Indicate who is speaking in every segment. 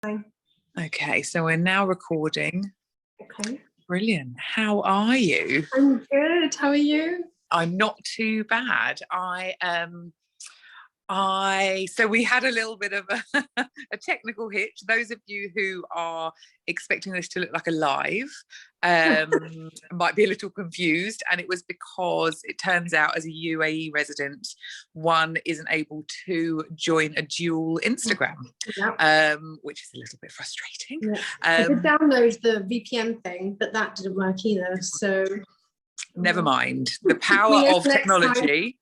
Speaker 1: Fine.
Speaker 2: Okay, so we're now recording.
Speaker 1: Okay.
Speaker 2: Brilliant. How are you?
Speaker 1: I'm good. How are you?
Speaker 2: I'm not too bad. So we had a little bit of a technical hitch. Those of you who are expecting this to look like a live might be a little confused, and it was because it turns out as a UAE resident, one isn't able to join a dual Instagram, which is a little bit frustrating.
Speaker 1: Yeah. I did download the VPN thing, but that didn't work either. So
Speaker 2: never mind. The power of technology.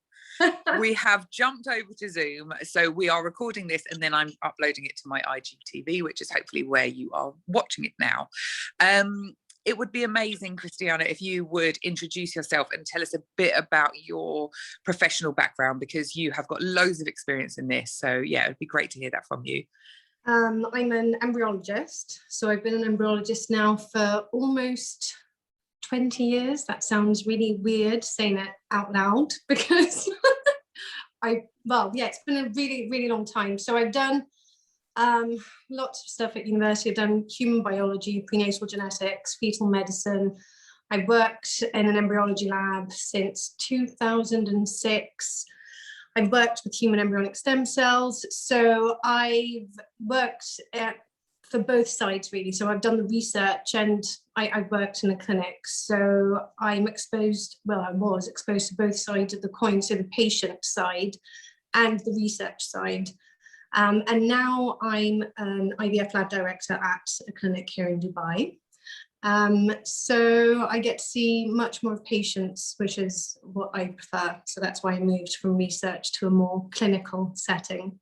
Speaker 2: We have jumped over to Zoom, so we are recording this and then I'm uploading it to my IGTV, which is hopefully where you are watching it now. It would be amazing, Christiana, if you would introduce yourself and tell us a bit about your professional background, because you have got loads of experience in this. So yeah, it'd be great to hear that from you.
Speaker 1: I'm an embryologist. So I've been an embryologist now for almost 20 years. That sounds really weird saying it out loud because it's been a really, really long time. So I've done lots of stuff at university. I've done human biology, prenatal genetics, fetal medicine. I worked in an embryology lab since 2006. I've worked with human embryonic stem cells. So I've worked for both sides really. So I've done the research and I worked in a clinic. So I was exposed to both sides of the coin. So the patient side and the research side. And now I'm an IVF lab director at a clinic here in Dubai. So I get to see much more of patients, which is what I prefer. So that's why I moved from research to a more clinical setting.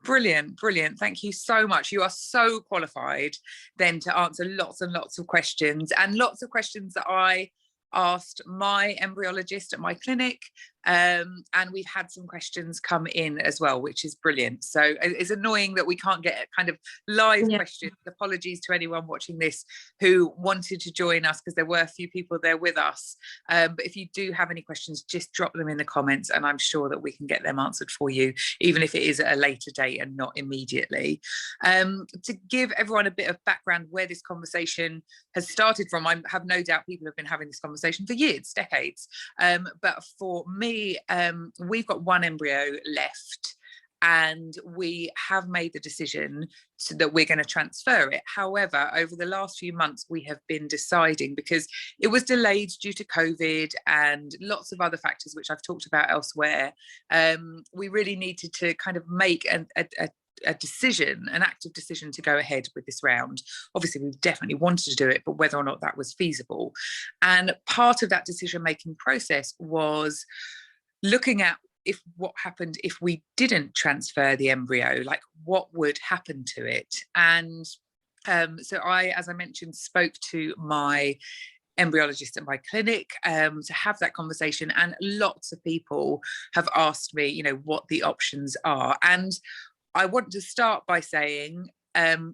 Speaker 2: Brilliant, brilliant. Thank you so much. You are so qualified then to answer lots and lots of questions, and lots of questions that I asked my embryologist at my clinic, and we've had some questions come in as well, which is brilliant. So it's annoying that we can't get kind of live questions. Apologies to anyone watching this who wanted to join us, because there were a few people there with us, but if you do have any questions, just drop them in the comments and I'm sure that we can get them answered for you, even if it is at a later date and not immediately. To give everyone a bit of background where this conversation has started from, I have no doubt people have been having this conversation for years, decades, but for me, we've got one embryo left and we have made the decision that we're going to transfer it. However, over the last few months, we have been deciding, because it was delayed due to COVID and lots of other factors, which I've talked about elsewhere. We really needed to kind of make a decision, an active decision to go ahead with this round. Obviously, we definitely wanted to do it, but whether or not that was feasible. And part of that decision-making process was looking at what happened if we didn't transfer the embryo, like what would happen to it. And so I, as I mentioned, spoke to my embryologist at my clinic to have that conversation, and lots of people have asked me, you know, what the options are. And I want to start by saying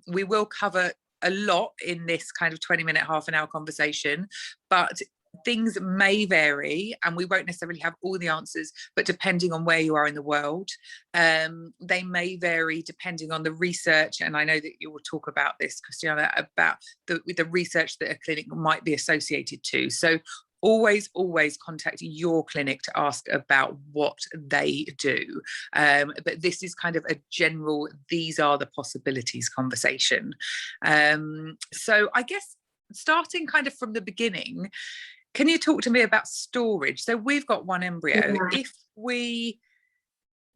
Speaker 2: we will cover a lot in this kind of 20-minute, half an hour conversation, but things may vary and we won't necessarily have all the answers, but depending on where you are in the world, they may vary depending on the research. And I know that you will talk about this, Christiana, about the research that a clinic might be associated to. So always contact your clinic to ask about what they do. But this is kind of a general, these are the possibilities conversation. So I guess starting kind of from the beginning, can you talk to me about storage? So we've got one embryo. Yeah. If we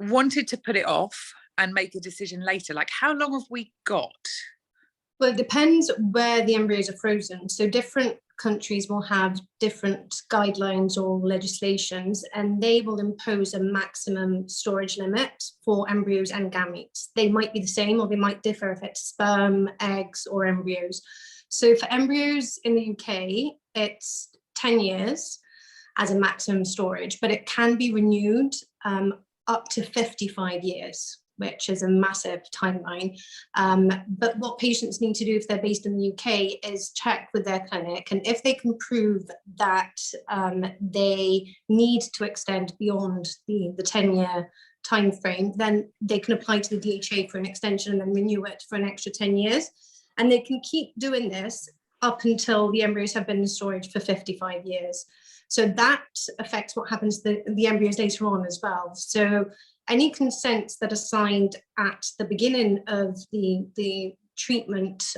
Speaker 2: wanted to put it off and make a decision later, like how long have we got?
Speaker 1: Well, it depends where the embryos are frozen. So different countries will have different guidelines or legislations, and they will impose a maximum storage limit for embryos and gametes. They might be the same or they might differ if it's sperm, eggs, or embryos. So for embryos in the UK, it's 10 years as a maximum storage, but it can be renewed up to 55 years, which is a massive timeline. But what patients need to do if they're based in the UK is check with their clinic, and if they can prove that they need to extend beyond the 10-year time frame, then they can apply to the DHA for an extension and then renew it for an extra 10 years. And they can keep doing this up until the embryos have been in storage for 55 years. So that affects what happens to the embryos later on as well. So any consents that are signed at the beginning of the treatment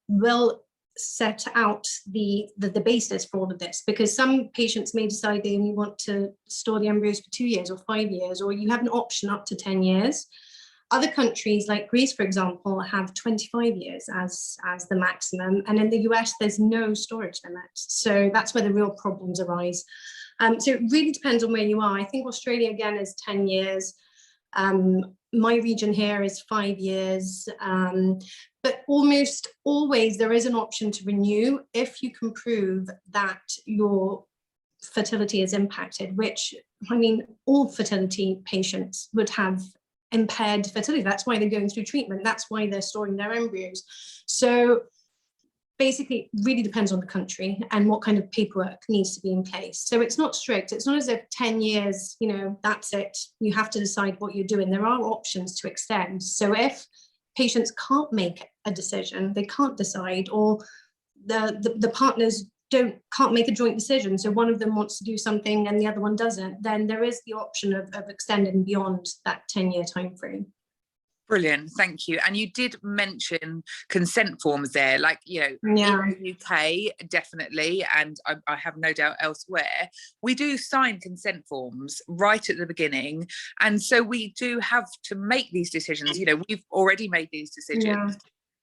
Speaker 1: will set out the basis for all of this, because some patients may decide they only want to store the embryos for 2 years or 5 years, or you have an option up to 10 years. Other countries like Greece, for example, have 25 years as the maximum. And in the US, there's no storage limit. So that's where the real problems arise. So it really depends on where you are. I think Australia, again, is 10 years. My region here is 5 years. But almost always there is an option to renew if you can prove that your fertility is impacted, which, I mean, all fertility patients would have impaired fertility. That's why they're going through treatment. That's why they're storing their embryos. So basically, it really depends on the country and what kind of paperwork needs to be in place. So it's not strict. It's not as if 10 years, you know, that's it. You have to decide what you're doing. There are options to extend. So if patients can't make a decision, they can't decide, or the partners can't make a joint decision, so one of them wants to do something and the other one doesn't, then there is the option of extending beyond that 10-year time frame.
Speaker 2: Brilliant, thank you. And you did mention consent forms there, like, you know,
Speaker 1: Yeah.
Speaker 2: in the UK, definitely, and I have no doubt elsewhere, we do sign consent forms right at the beginning. And so we do have to make these decisions. You know, we've already made these decisions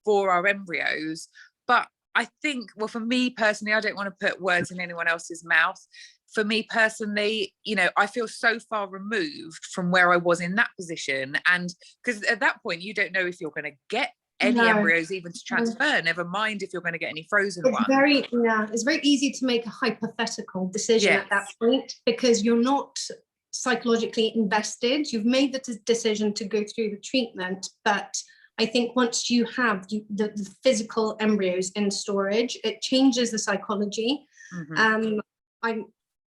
Speaker 2: for our embryos. But I think, well, for me personally, I don't want to put words in anyone else's mouth. For me personally, you know, I feel so far removed from where I was in that position. And because at that point, you don't know if you're going to get any embryos even to transfer, never mind if you're going to get any frozen ones.
Speaker 1: It's very easy to make a hypothetical decision at that point, because you're not psychologically invested. You've made the decision to go through the treatment, but I think once you have the physical embryos in storage, it changes the psychology. Mm-hmm.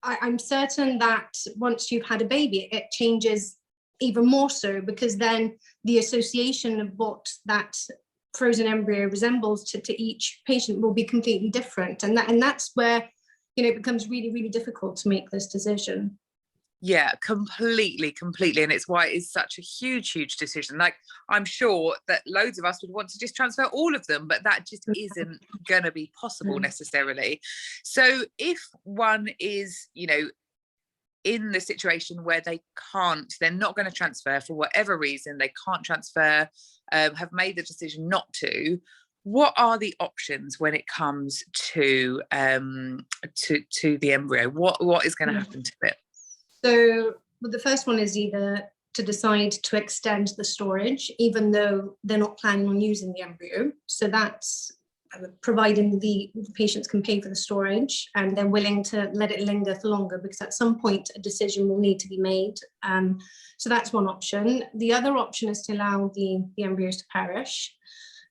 Speaker 1: I'm certain that once you've had a baby, it changes even more so, because then the association of what that frozen embryo resembles to each patient will be completely different. And that's where, you know, it becomes really, really difficult to make this decision.
Speaker 2: Yeah, completely. And it's why it's such a huge decision. Like, I'm sure that loads of us would want to just transfer all of them, but that just isn't going to be possible necessarily. So if one is, you know, in the situation where they're not going to transfer for whatever reason, they can't transfer, have made the decision not to, what are the options when it comes to the embryo? What is going to happen to it?
Speaker 1: So the first one is either to decide to extend the storage, even though they're not planning on using the embryo. So that's providing the patients can pay for the storage and they're willing to let it linger for longer, because at some point a decision will need to be made. So that's one option. The other option is to allow the embryos to perish.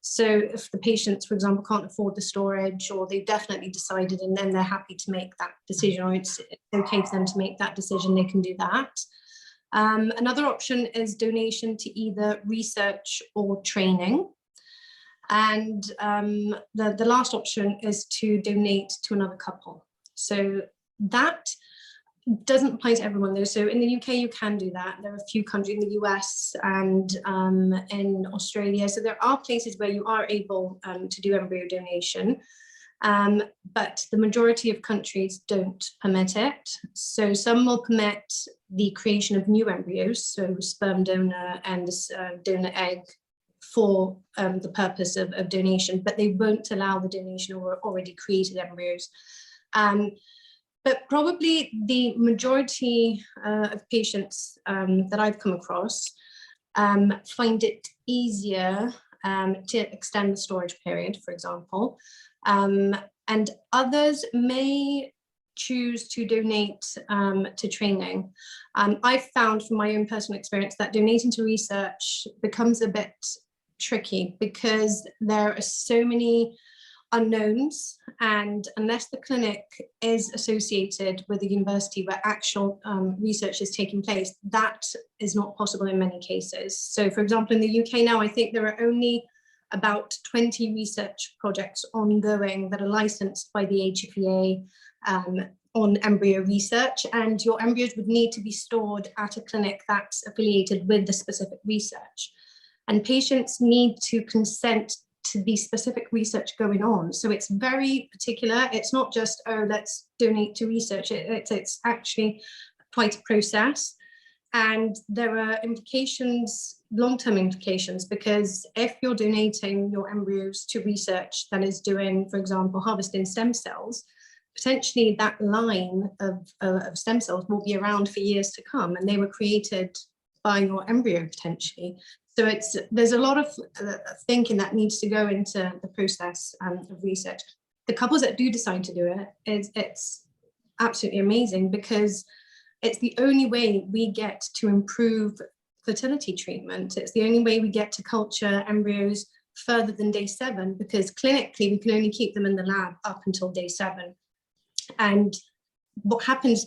Speaker 1: So if the patients, for example, can't afford the storage, or they've definitely decided and then they're happy to make that decision, or it's okay for them to make that decision, they can do that. Another option is donation to either research or training. And the last option is to donate to another couple. So that doesn't apply to everyone though. So in the UK, you can do that. There are a few countries in the US and in Australia. So there are places where you are able to do embryo donation, but the majority of countries don't permit it. So some will permit the creation of new embryos, so sperm donor and donor egg for the purpose of donation, but they won't allow the donation of already created embryos. But probably the majority of patients that I've come across find it easier to extend the storage period, for example, and others may choose to donate to training. I've found from my own personal experience that donating to research becomes a bit tricky, because there are so many unknowns, and unless the clinic is associated with a university where actual research is taking place, that is not possible in many cases. So for example, in the UK now, I think there are only about 20 research projects ongoing that are licensed by the HFEA on embryo research, and your embryos would need to be stored at a clinic that's affiliated with the specific research. And patients need to consent to the specific research going on. So it's very particular. It's not just, oh, let's donate to research. It's actually quite a process. And there are implications, long-term implications, because if you're donating your embryos to research that is doing, for example, harvesting stem cells, potentially that line of stem cells will be around for years to come, and they were created by your embryo potentially. So there's a lot of thinking that needs to go into the process of research. The couples that do decide to do it, it's absolutely amazing, because it's the only way we get to improve fertility treatment. It's the only way we get to culture embryos further than day 7, because clinically we can only keep them in the lab up until day 7. And what happens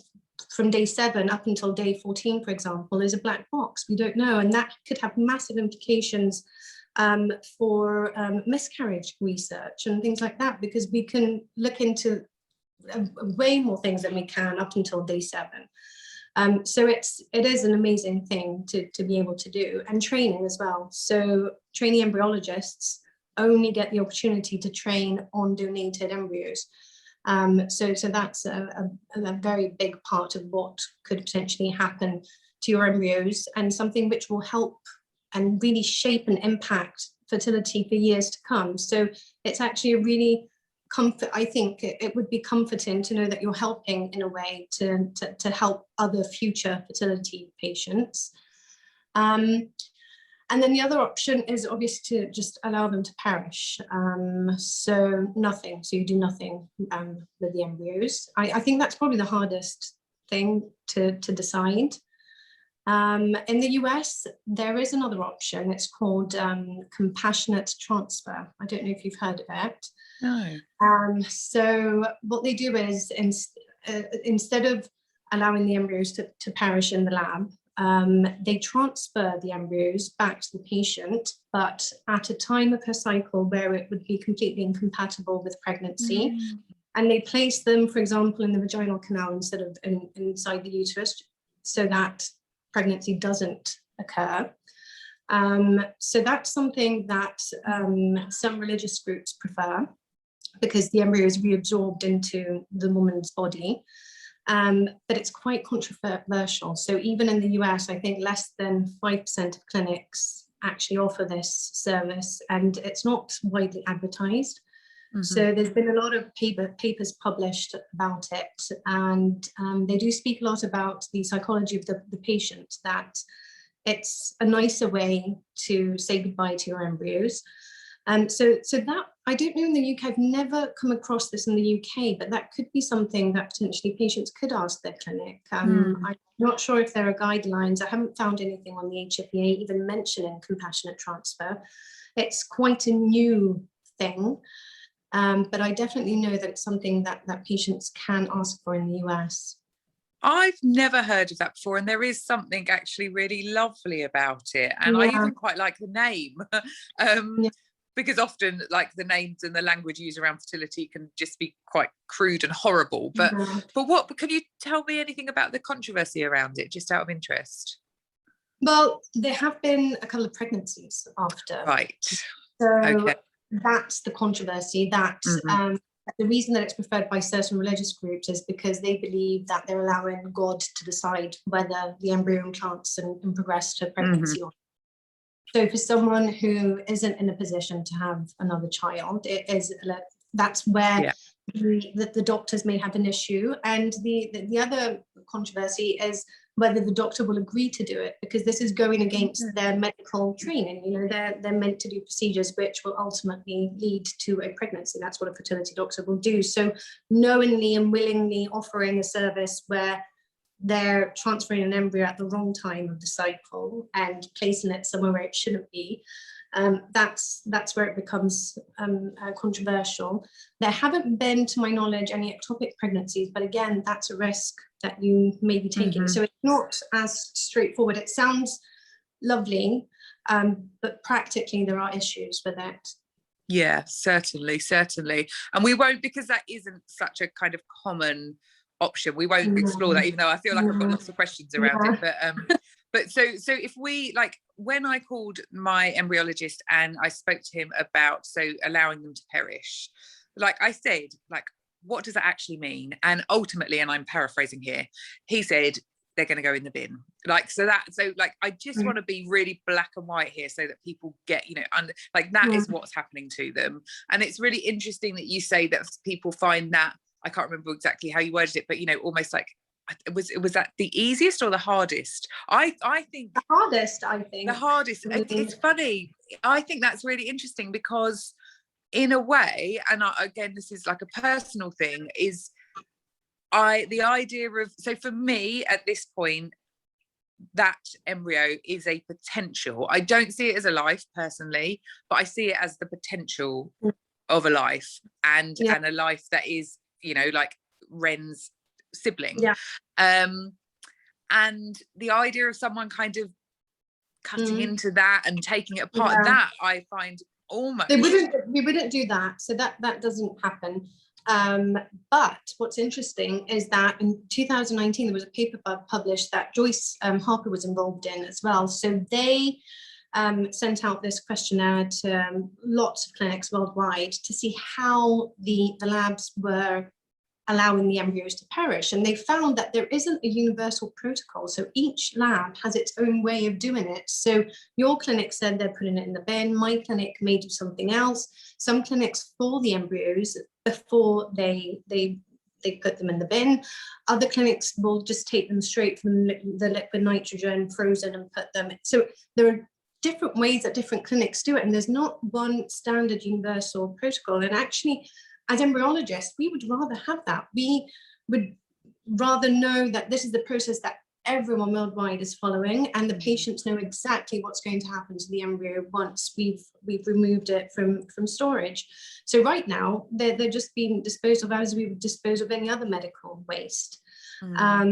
Speaker 1: from day 7 up until day 14, for example, is a black box. We don't know, and that could have massive implications for miscarriage research and things like that, because we can look into way more things than we can up until day 7. So it is an amazing thing to be able to do, and training as well. So trainee embryologists only get the opportunity to train on donated embryos. So that's a very big part of what could potentially happen to your embryos, and something which will help and really shape and impact fertility for years to come. So it's actually a really I think it would be comforting to know that you're helping in a way to help other future fertility patients. And then the other option is obviously to just allow them to perish. So nothing, so you do nothing with the embryos. I think that's probably the hardest thing to decide. In the US, there is another option. It's called compassionate transfer. I don't know if you've heard of it.
Speaker 2: No.
Speaker 1: So what they do is instead of allowing the embryos to perish in the lab, they transfer the embryos back to the patient, but at a time of her cycle where it would be completely incompatible with pregnancy. And they place them, for example, in the vaginal canal instead of inside the uterus, so that pregnancy doesn't occur. So that's something that some religious groups prefer, because the embryo is reabsorbed into the woman's body. But it's quite controversial. So even in the US, I think less than 5% of clinics actually offer this service, and it's not widely advertised. So there's been a lot of papers published about it, and they do speak a lot about the psychology of the patient, that it's a nicer way to say goodbye to your embryos. So that, I don't know in the UK, I've never come across this in the UK, but that could be something that potentially patients could ask their clinic. I'm not sure if there are guidelines. I haven't found anything on the HFEA even mentioning compassionate transfer. It's quite a new thing, but I definitely know that it's something that patients can ask for in the US.
Speaker 2: I've never heard of that before, and there is something actually really lovely about it, and I even quite like the name. Because often, like, the names and the language used around fertility can just be quite crude and horrible. But what can you tell me anything about the controversy around it, just out of interest?
Speaker 1: Well, there have been a couple of pregnancies after.
Speaker 2: Right.
Speaker 1: So that's the controversy. That the reason that it's preferred by certain religious groups is because they believe that they're allowing God to decide whether the embryo implants and progress to pregnancy or not. So for someone who isn't in a position to have another child, that's where the doctors may have an issue. And the other controversy is whether the doctor will agree to do it, because this is going against their medical training. You know, they're meant to do procedures which will ultimately lead to a pregnancy. That's what a fertility doctor will do. So knowingly and willingly offering a service where they're transferring an embryo at the wrong time of the cycle and placing it somewhere where it shouldn't be, that's where it becomes controversial. There haven't been, to my knowledge, any ectopic pregnancies, but again, that's a risk that you may be taking. So it's not as straightforward. It sounds lovely, but practically there are issues with it.
Speaker 2: Yeah, certainly. And we won't, because that isn't such a kind of common option, we won't explore that, even though I feel like I've got lots of questions around it. But so if we, like, when I called my embryologist and I spoke to him about allowing them to perish, like I said, like, what does that actually mean? And ultimately, and I'm paraphrasing here, he said they're going to go in the bin. Like, so like, I just want to be really black and white here so that people get, like, that is what's happening to them. And it's really interesting that you say that people find that, I can't remember exactly how you worded it, but, almost like, was that the easiest or the hardest? I think
Speaker 1: the hardest. The
Speaker 2: hardest. It's funny. I think that's really interesting because, in a way, and again, this is like a personal thing, is the idea of, so for me at this point, that embryo is a potential. I don't see it as a life personally, but I see it as the potential of a life, and a life that is, like Ren's sibling. And the idea of someone kind of cutting into that and taking it apart, that I find almost,
Speaker 1: we wouldn't do that, so that doesn't happen. But what's interesting is that in 2019 there was a paper published that Joyce Harper was involved in as well. So they sent out this questionnaire to lots of clinics worldwide to see how the labs were allowing the embryos to perish, and they found that there isn't a universal protocol. So each lab has its own way of doing it. So your clinic said they're putting it in the bin, my clinic may do something else. Some clinics thaw the embryos before they put them in the bin. Other clinics will just take them straight from the liquid nitrogen, frozen, and put them. So there are different ways that different clinics do it, and there's not one standard universal protocol. And actually, as embryologists, we would rather have that. We would rather know that this is the process that everyone worldwide is following, and the patients know exactly what's going to happen to the embryo once we've removed it from storage. So right now, they're just being disposed of as we would dispose of any other medical waste. I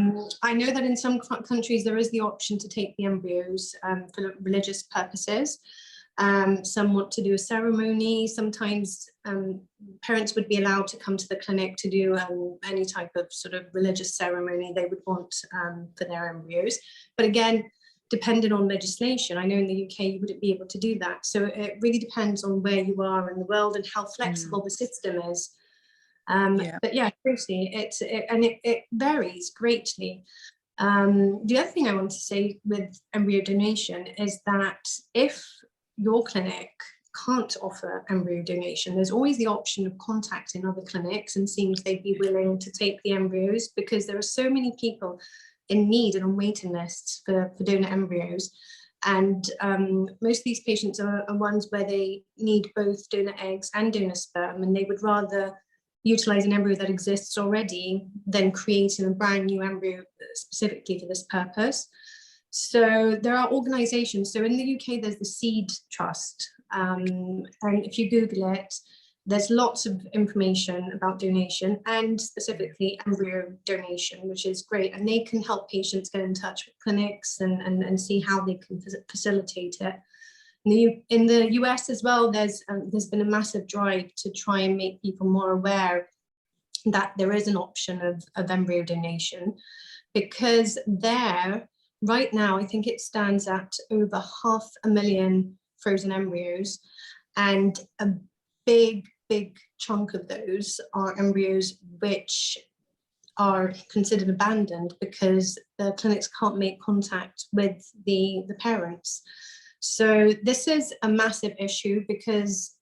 Speaker 1: know that in some countries there is the option to take the embryos for religious purposes. Some want to do a ceremony. Sometimes parents would be allowed to come to the clinic to do any type of sort of religious ceremony they would want for their embryos. But again, depending on legislation, I know in the UK you wouldn't be able to do that. So it really depends on where you are in the world and how flexible the system is. But yeah, seriously, it varies greatly. The other thing I want to say with embryo donation is that if your clinic can't offer embryo donation, there's always the option of contacting other clinics and seeing if they'd be willing to take the embryos, because there are so many people in need and on waiting lists for donor embryos. And most of these patients are ones where they need both donor eggs and donor sperm, and they would rather utilize an embryo that exists already than creating a brand new embryo specifically for this purpose. So there are organizations. So in the UK, there's the Seed Trust. And if you Google it, there's lots of information about donation and specifically embryo donation, which is great. And they can help patients get in touch with clinics and see how they can facilitate it. In the US as well, there's been a massive drive to try and make people more aware that there is an option of embryo donation, because right now, I think it stands at over 500,000 frozen embryos, and a big chunk of those are embryos which are considered abandoned because the clinics can't make contact with the parents. So this is a massive issue, because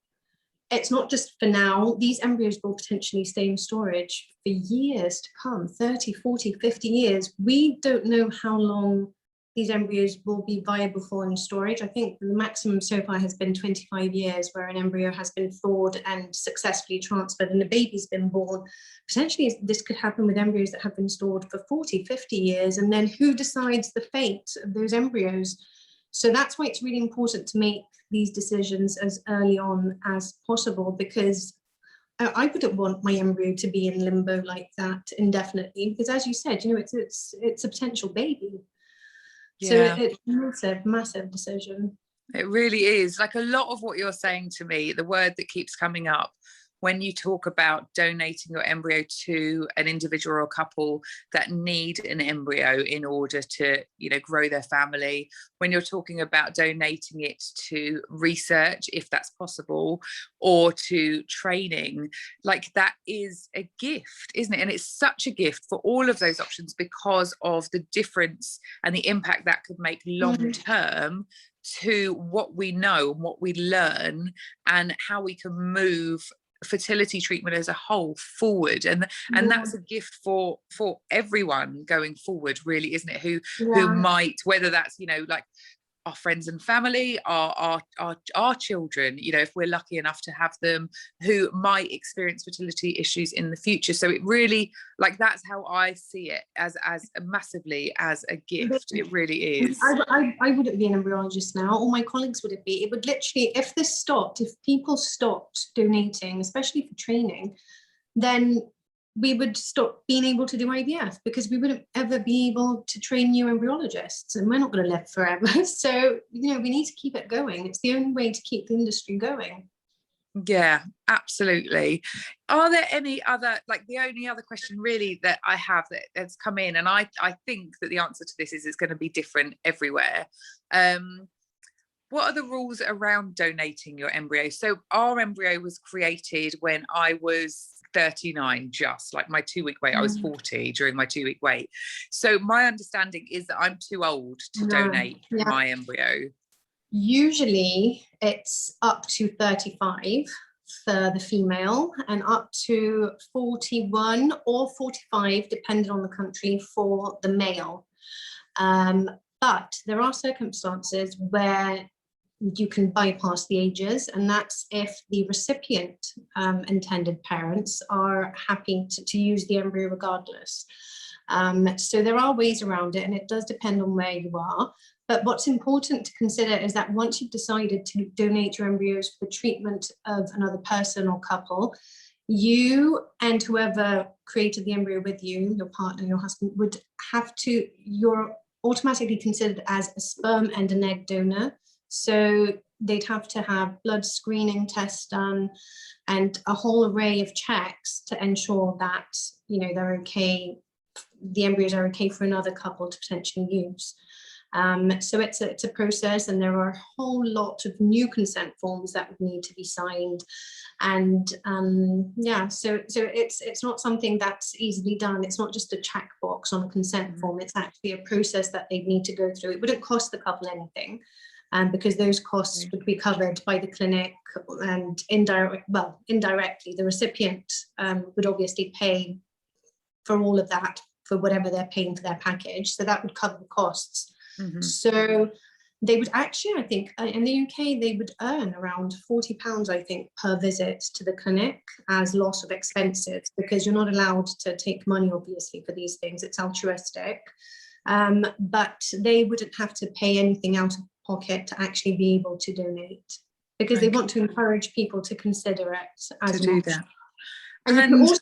Speaker 1: it's not just for now. These embryos will potentially stay in storage for years to come, 30, 40, 50 years. We don't know how long these embryos will be viable for in storage. I think the maximum so far has been 25 years where an embryo has been thawed and successfully transferred and the baby's been born. Potentially this could happen with embryos that have been stored for 40, 50 years. And then who decides the fate of those embryos? So that's why it's really important to make these decisions as early on as possible, because I wouldn't want my embryo to be in limbo like that indefinitely, because as you said, you know, it's a potential baby. So it's a massive decision.
Speaker 2: It really is. Like, a lot of what you're saying to me, the word that keeps coming up when you talk about donating your embryo to an individual or a couple that need an embryo in order to, you know, grow their family, when you're talking about donating it to research, if that's possible, or to training, like, that is a gift, isn't it? And it's such a gift for all of those options because of the difference and the impact that could make long term to what we know and what we learn and how we can move fertility treatment as a whole forward, and that's a gift for everyone going forward, really, isn't it? Who might, whether that's, you know, like our friends and family, our children, you know, if we're lucky enough to have them, who might experience fertility issues in the future. So it really, like, that's how I see it, as massively as a gift. It really is.
Speaker 1: I wouldn't be an embryologist now, or my colleagues wouldn't be. It would literally, if people stopped donating, especially for training, then we would stop being able to do IVF, because we wouldn't ever be able to train new embryologists, and we're not going to live forever. So, you know, we need to keep it going. It's the only way to keep the industry going.
Speaker 2: Yeah, absolutely. Are there any other, like, the only other question really that I have that's come in, and I think that the answer to this is it's going to be different everywhere. What are the rules around donating your embryo? So our embryo was created when I was 39, just like my 2-week wait. I was 40 during my 2-week wait. So my understanding is that I'm too old to donate my embryo.
Speaker 1: Usually it's up to 35 for the female, and up to 41 or 45, depending on the country, for the male. But there are circumstances where you can bypass the ages, and that's if the recipient intended parents are happy to use the embryo regardless. So there are ways around it, and it does depend on where you are. But what's important to consider is that once you've decided to donate your embryos for the treatment of another person or couple, you and whoever created the embryo with you, your partner, your husband, you're automatically considered as a sperm and an egg donor. So they'd have to have blood screening tests done and a whole array of checks to ensure that, you know, they're okay, the embryos are okay for another couple to potentially use. So it's a process, and there are a whole lot of new consent forms that would need to be signed, and so it's not something that's easily done. It's not just a checkbox on a consent form. It's actually a process that they need to go through. It wouldn't cost the couple anything, because those costs would be covered by the clinic, and indirectly the recipient would obviously pay for all of that, for whatever they're paying for their package. So that would cover the costs. So they would actually, I think, in the UK, they would earn around £40, I think, per visit to the clinic as loss of expenses, because you're not allowed to take money, obviously, for these things. It's altruistic. But they wouldn't have to pay anything out of pocket to actually be able to donate, because they want to encourage people to consider it as to do that. And you can also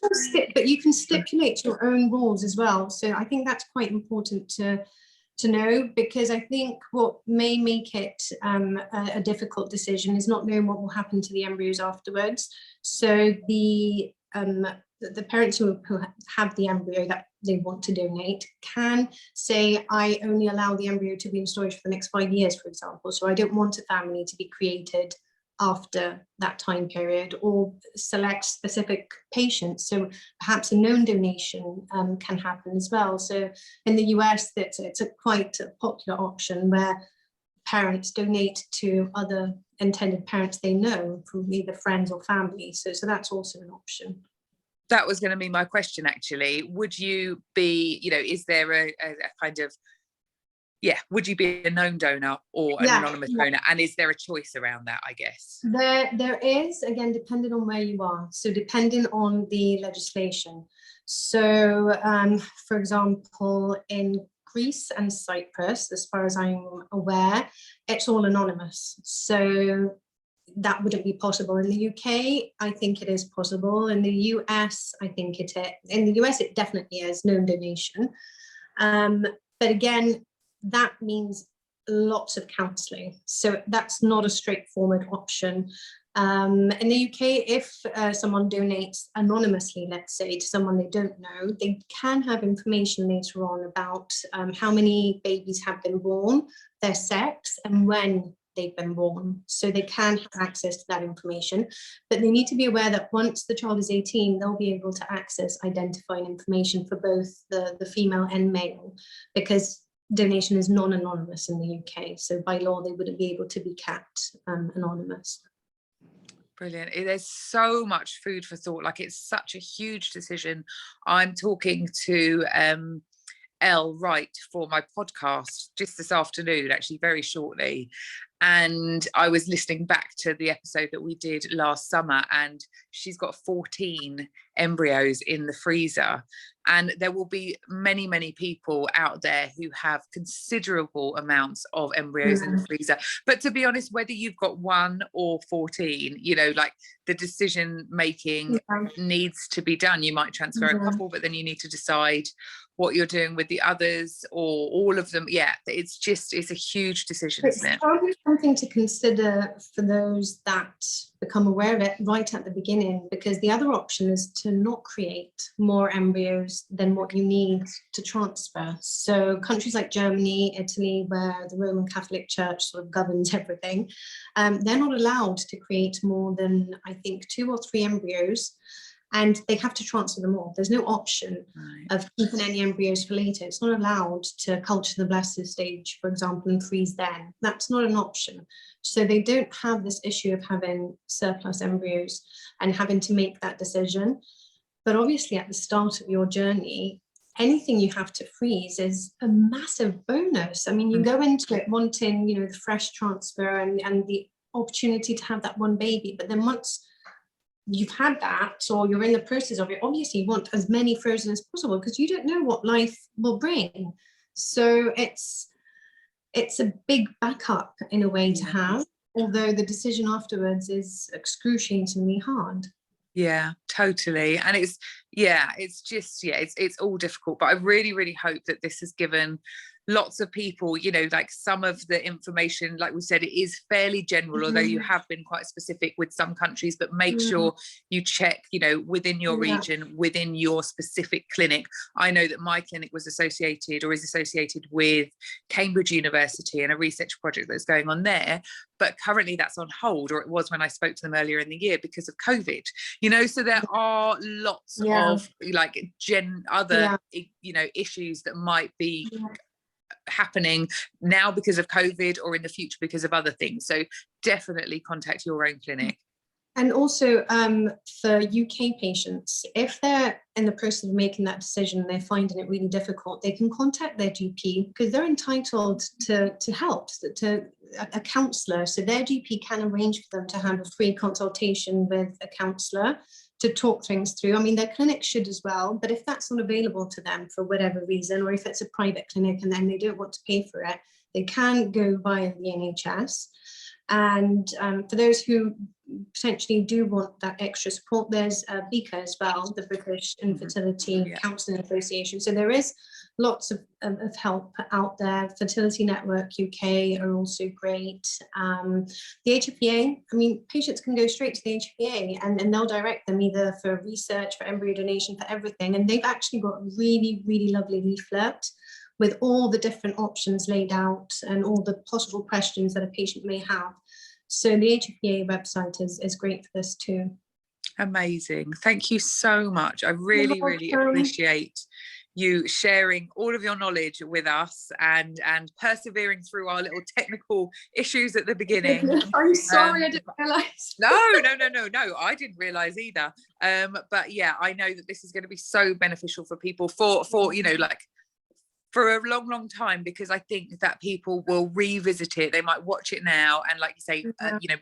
Speaker 1: you can stipulate your own rules as well. So I think that's quite important to know, because I think what may make it a difficult decision is not knowing what will happen to the embryos afterwards. So the parents who have the embryo that they want to donate can say, I only allow the embryo to be in storage for the next 5 years, for example. So I don't want a family to be created after that time period, or select specific patients. So perhaps a known donation can happen as well. So in the US, it's a quite a popular option where parents donate to other intended parents they know from either friends or family. So that's also an option.
Speaker 2: That was going to be my question, actually. Would you be, you know, is there a kind of, would you be a known donor or an anonymous donor? And is there a choice around that, I guess?
Speaker 1: There is, again, depending on where you are. So depending on the legislation. So, for example, in Greece and Cyprus, as far as I'm aware, it's all anonymous. So that wouldn't be possible. In the UK, I think it is possible. In the US, I think it is. In the US, it definitely is no donation. But again, that means lots of counselling. So that's not a straightforward option. In the UK, if someone donates anonymously, let's say, to someone they don't know, they can have information later on about how many babies have been born, their sex, and when they've been born. So they can have access to that information, but they need to be aware that once the child is 18, they'll be able to access identifying information for both the female and male, because donation is non-anonymous in the UK. So by law, they wouldn't be able to be kept anonymous.
Speaker 2: Brilliant. There's so much food for thought. Like, it's such a huge decision. I'm talking to Elle Wright for my podcast just this afternoon, actually very shortly. And I was listening back to the episode that we did last summer, and she's got 14 embryos in the freezer. And there will be many, many people out there who have considerable amounts of embryos in the freezer. But to be honest, whether you've got 1 or 14, you know, like, the decision making needs to be done. You might transfer a couple, but then you need to decide what you're doing with the others, or all of them. Yeah, it's a huge decision, isn't it?
Speaker 1: It's probably something to consider for those that become aware of it right at the beginning, because the other option is to not create more embryos than what you need to transfer. So countries like Germany, Italy, where the Roman Catholic Church sort of governs everything, they're not allowed to create more than, I think, 2 or 3 embryos. And they have to transfer them all. There's no option of keeping any embryos for later. It's not allowed to culture the blasters stage, for example, and freeze them. That's not an option. So they don't have this issue of having surplus embryos and having to make that decision. But obviously, at the start of your journey, anything you have to freeze is a massive bonus. I mean, you go into it wanting, you know, the fresh transfer and the opportunity to have that one baby. But then once you've had that, or you're in the process of it, obviously you want as many frozen as possible, because you don't know what life will bring. So it's a big backup in a way to have, although the decision afterwards is excruciatingly hard.
Speaker 2: Yeah, totally. And it's all difficult, but I really, really hope that this has given lots of people, you know, like, some of the information, like we said, it is fairly general, although you have been quite specific with some countries, but make sure you check, you know, within your region, within your specific clinic. I know that my clinic was associated, or is associated, with Cambridge University and a research project that's going on there, but currently that's on hold, or it was when I spoke to them earlier in the year, because of COVID, you know. So there are lots of like other you know, issues that might be happening now because of COVID, or in the future because of other things. So definitely contact your own clinic.
Speaker 1: And also for UK patients, if they're in the process of making that decision and they're finding it really difficult, they can contact their GP, because they're entitled to help, to a counsellor. So their GP can arrange for them to have a free consultation with a counsellor to talk things through. I mean, their clinic should as well, but if that's not available to them for whatever reason, or if it's a private clinic and then they don't want to pay for it, they can go via the NHS. And for those who potentially do want that extra support, there's BICA as well, the British Infertility Counselling Association. So there is lots of help out there. Fertility Network UK are also great. The HFPA, I mean, patients can go straight to the HFPA and they'll direct them either for research, for embryo donation, for everything. And they've actually got a really, really lovely leaflet with all the different options laid out and all the possible questions that a patient may have. So the HFPA website is great for this too.
Speaker 2: Amazing. Thank you so much. I really, really appreciate you sharing all of your knowledge with us and persevering through our little technical issues at the beginning.
Speaker 1: I'm sorry, I didn't realise.
Speaker 2: No, I didn't realise either. But yeah, I know that this is going to be so beneficial for people, for you know, like, for a long, long time, because I think that people will revisit it. They might watch it now, and like you say, you know,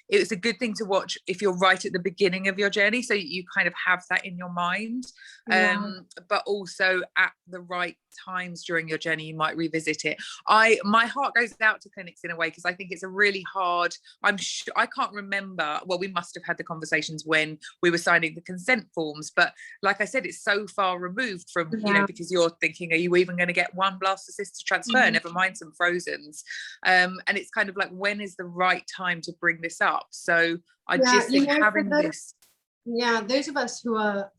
Speaker 2: it's a good thing to watch if you're right at the beginning of your journey, so you kind of have that in your mind. But also at the right times during your journey, you might revisit it. My heart goes out to clinics in a way, because I think it's a really hard, I'm sure, I can't remember, well, we must have had the conversations when we were signing the consent forms, but like I said, it's so far removed from, you know, because you're thinking, are you even going to get one blastocyst transfer, never mind some frozens, and it's kind of like, when is the right time to bring this up? So I just think having this,
Speaker 1: those of us who are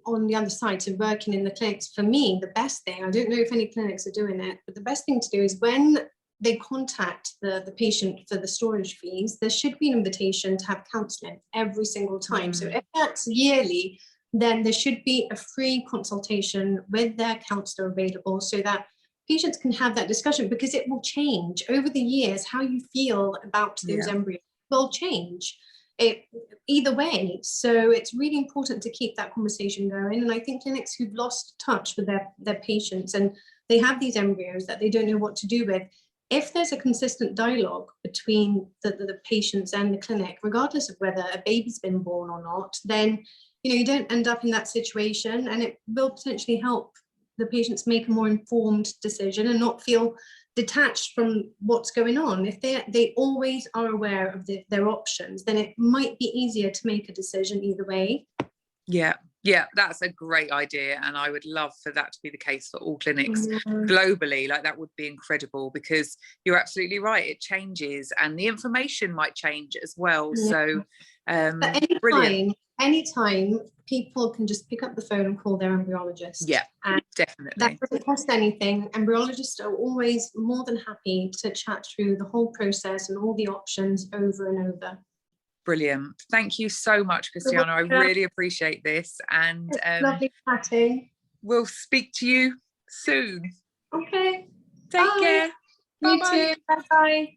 Speaker 1: on the other side, so working in the clinics, for me, the best thing, I don't know if any clinics are doing it, but the best thing to do is when they contact the patient for the storage fees, there should be an invitation to have counselling every single time. So if that's yearly, then there should be a free consultation with their counsellor available, so that patients can have that discussion, because it will change over the years. How you feel about those embryos will change either way. So it's really important to keep that conversation going. And I think clinics who've lost touch with their patients, and they have these embryos that they don't know what to do with, if there's a consistent dialogue between the patients and the clinic, regardless of whether a baby's been born or not, then you don't end up in that situation, and it will potentially help the patients make a more informed decision and not feel detached from what's going on. If they always are aware of their options, then it might be easier to make a decision either way.
Speaker 2: Yeah, that's a great idea, and I would love for that to be the case for all clinics globally. Like, that would be incredible, because you're absolutely right, it changes and the information might change as well. So
Speaker 1: anytime people can just pick up the phone and call their embryologist. And
Speaker 2: definitely,
Speaker 1: that doesn't cost anything. Embryologists are always more than happy to chat through the whole process and all the options over and over.
Speaker 2: Brilliant. Thank you so much, Christiana. I really appreciate this, and
Speaker 1: lovely chatting.
Speaker 2: We'll speak to you soon.
Speaker 1: Okay.
Speaker 2: Take care.
Speaker 1: You too. Bye bye.